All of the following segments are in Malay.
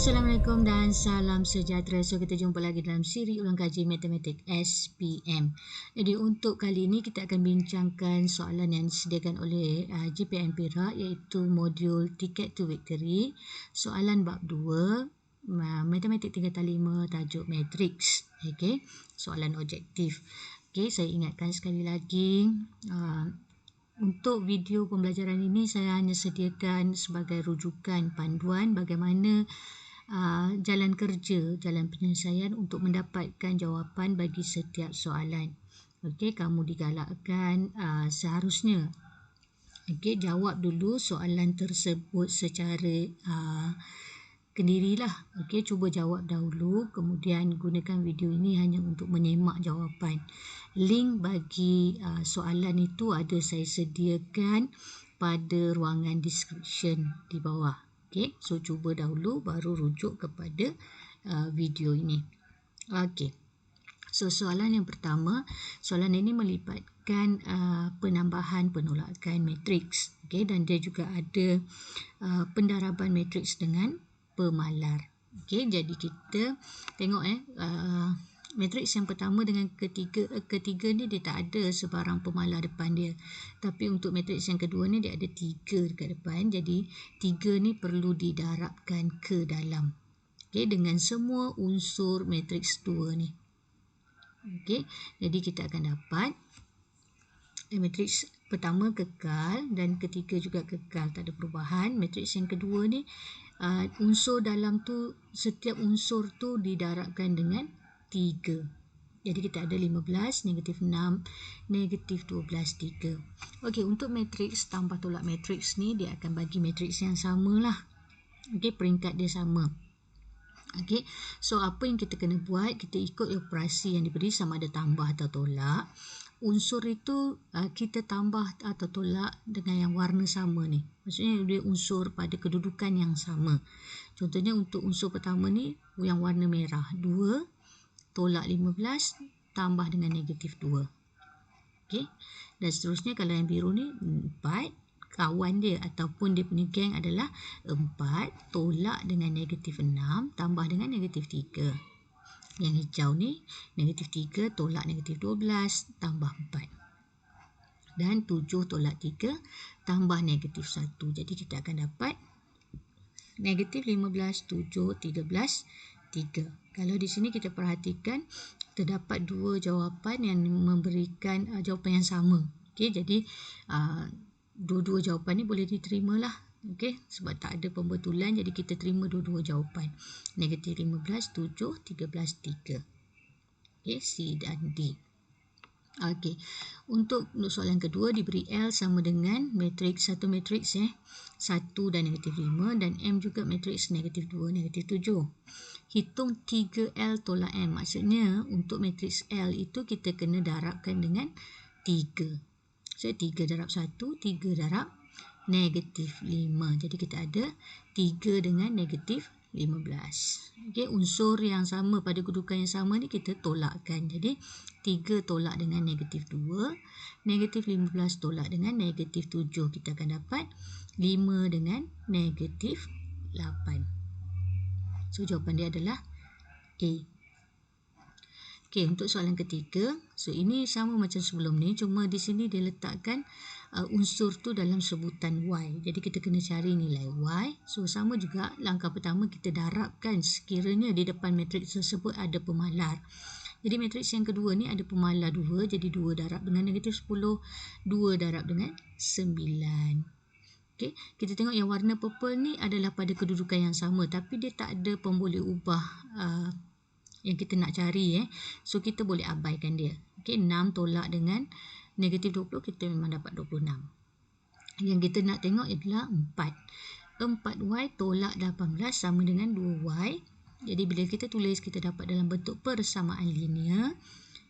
Assalamualaikum dan salam sejahtera. So kita jumpa lagi dalam siri ulang kaji matematik SPM. Jadi untuk kali ini kita akan bincangkan soalan yang disediakan oleh JPM Perak, iaitu modul Ticket to Victory. Soalan bab 2, matematik 3/5, tajuk matrix. Okey, soalan objektif. Okey, saya ingatkan sekali lagi, untuk video pembelajaran ini saya hanya sediakan sebagai rujukan panduan bagaimana jalan kerja, jalan penyelesaian untuk mendapatkan jawapan bagi setiap soalan. Okey, kamu digalakkan seharusnya jawab dulu soalan tersebut secara kendirilah. Okey, cuba jawab dahulu, kemudian gunakan video ini hanya untuk menyemak jawapan. Link bagi soalan itu ada saya sediakan pada ruangan description di bawah. Okey, so cuba dahulu baru rujuk kepada video ini. Okey. So soalan yang pertama, soalan ini melibatkan penambahan penolakan matriks. Okey, dan dia juga ada pendaraban matriks dengan pemalar. Okey, jadi kita tengok matriks yang pertama dengan ketiga ni dia tak ada sebarang pemalar depan dia. Tapi untuk matriks yang kedua ni dia ada 3 dekat depan. Jadi 3 ni perlu didarabkan ke dalam. Okey, dengan semua unsur matriks 2 ni. Okey, jadi kita akan dapat matriks pertama kekal dan ketiga juga kekal, tak ada perubahan. Matriks yang kedua ni unsur dalam tu, setiap unsur tu didarabkan dengan 3. Jadi kita ada 15, negatif 6, negatif 12, 3. Okey, untuk matriks tambah tolak matriks ni dia akan bagi matriks yang sama lah. Okey, peringkat dia sama. Okey, so apa yang kita kena buat, kita ikut operasi yang diberi sama ada tambah atau tolak. Unsur itu kita tambah atau tolak dengan yang warna sama ni. Maksudnya dia unsur pada kedudukan yang sama. Contohnya untuk unsur pertama ni yang warna merah, 2 tolak 15 tambah dengan negatif 2. Okey, dan seterusnya kalau yang biru ni 4, kawan dia ataupun dia punya geng adalah 4 tolak dengan negatif 6 tambah dengan negatif 3. Yang hijau ni negatif 3 tolak negatif 12 tambah 4. Dan 7 tolak 3 tambah negatif 1. Jadi kita akan dapat negatif 15, 7, 13, 3. Kalau di sini kita perhatikan terdapat 2 jawapan yang memberikan jawapan yang sama. Okey, jadi dua-dua jawapan ni boleh diterima lah. Okey, sebab tak ada pembetulan, jadi kita terima dua-dua jawapan. Negatif 15, 7, 13, 3. Okey, C dan D. Okey, untuk soalan kedua diberi L sama dengan matriks, satu matriks 1 dan negatif 5, dan M juga matriks negatif 2, negatif 7. Hitung 3L tolak M. Maksudnya untuk matriks L itu kita kena darabkan dengan 3. So 3 darab 1, 3 darab negatif 5. Jadi kita ada 3 dengan negatif 15. Okey, unsur yang sama pada kedudukan yang sama ni kita tolakkan. Jadi 3 tolak dengan negatif 2, negatif 15 tolak dengan negatif 7. Kita akan dapat 5 dengan negatif 8. So jawapan dia adalah A. Okey, untuk soalan ketiga, so ini sama macam sebelum ni, cuma di sini dia letakkan unsur tu dalam sebutan Y. Jadi kita kena cari nilai Y. So sama juga, langkah pertama kita darabkan sekiranya di depan matriks tersebut ada pemalar. Jadi matriks yang kedua ni ada pemalar 2, jadi 2 darab dengan negatif 10, 2 darab dengan 9. Okey, kita tengok yang warna purple ni adalah pada kedudukan yang sama, tapi dia tak ada pemboleh ubah yang kita nak cari. So kita boleh abaikan dia. Okey, 6 tolak dengan negatif 20, kita memang dapat 26. Yang kita nak tengok adalah 4. 4Y tolak 18 sama dengan 2Y. Jadi bila kita tulis, kita dapat dalam bentuk persamaan linear.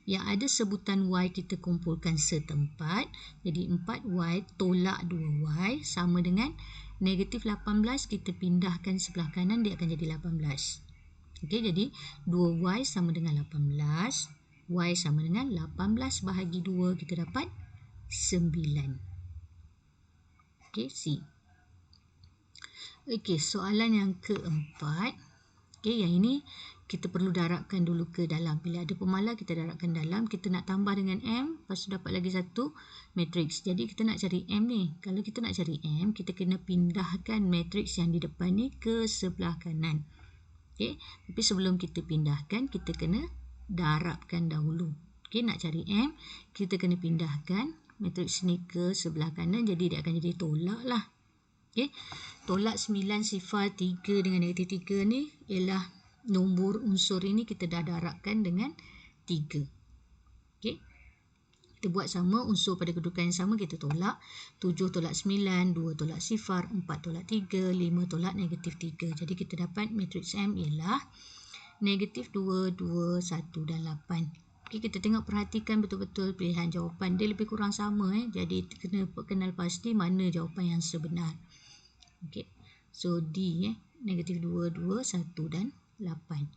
Yang ada sebutan Y kita kumpulkan setempat. Jadi 4Y tolak 2Y sama dengan negatif 18, kita pindahkan sebelah kanan, dia akan jadi 18. Okey, jadi 2Y sama dengan 18. Y sama dengan 18 bahagi 2, kita dapat 9. Okey, C. Okey, soalan yang keempat. Okey, yang ini kita perlu darabkan dulu ke dalam. Bila ada pemalar, kita darabkan dalam. Kita nak tambah dengan M, lepas tu dapat lagi satu matriks. Jadi kita nak cari M ni. Kalau kita nak cari M, kita kena pindahkan matriks yang di depan ni ke sebelah kanan. Okey, tapi sebelum kita pindahkan, kita kena darabkan dahulu. Okey, nak cari M, kita kena pindahkan matriks ni ke sebelah kanan. Jadi dia akan jadi tolak lah. Okey, tolak 9 sifar 3 dengan negatif 3 ni ialah nombor unsur ini kita dah darabkan dengan 3. Okey, kita buat sama, unsur pada kedudukan yang sama kita tolak. 7 tolak 9, 2 tolak sifar, 4 tolak 3, 5 tolak negatif 3. Jadi kita dapat matriks M ialah negatif 2, 2, 1 dan 8. Okey, kita tengok, perhatikan betul-betul pilihan jawapan. Dia lebih kurang sama. Jadi kena kenal pasti mana jawapan yang sebenar. Okey, so D negatif 2, 2, 1 dan 8.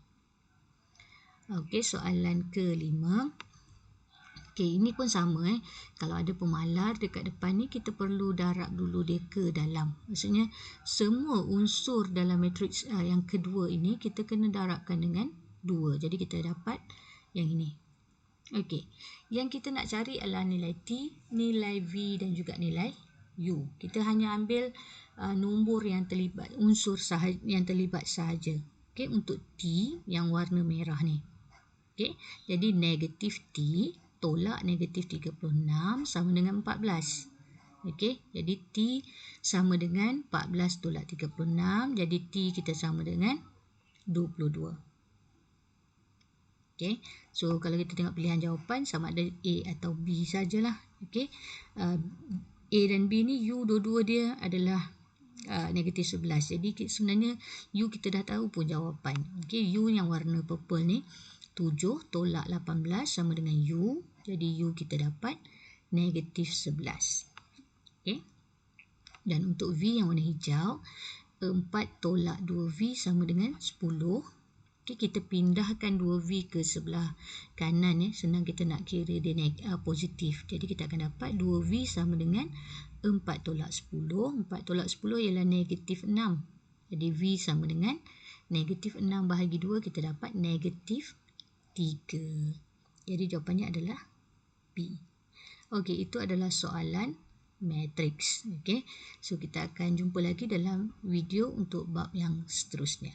Okey, soalan ke-5. Okey, ini pun sama. Kalau ada pemalar dekat depan ni, kita perlu darab dulu dia ke dalam. Maksudnya semua unsur dalam matriks yang kedua ini kita kena darabkan dengan 2. Jadi kita dapat yang ini. Okey, yang kita nak cari adalah nilai T, nilai V dan juga nilai U. Kita hanya ambil nombor yang terlibat, unsur yang terlibat sahaja. Okey, untuk T yang warna merah ni. Okey, jadi negatif T tolak negatif 36 sama dengan 14. Okey, jadi T sama dengan 14 tolak 36. Jadi T kita sama dengan 22. Okey, so kalau kita tengok pilihan jawapan sama ada A atau B sajalah. Okey, A dan B ni U dua-dua dia adalah negatif 11. Jadi sebenarnya U kita dah tahu pun jawapan. Okey, U yang warna purple ni 7 tolak 18 sama dengan U. Jadi U kita dapat negatif 11. Okey, dan untuk V yang warna hijau 4 tolak 2V sama dengan 10. Okey, kita pindahkan 2V ke sebelah kanan. Senang kita nak kira dia positif. Jadi kita akan dapat 2V sama dengan 4 tolak 10. 4 tolak 10 ialah negatif 6. Jadi V sama dengan negatif 6 bahagi 2, kita dapat negatif 3. Jadi jawapannya adalah B. Okey, itu adalah soalan matriks. Okey, so kita akan jumpa lagi dalam video untuk bab yang seterusnya.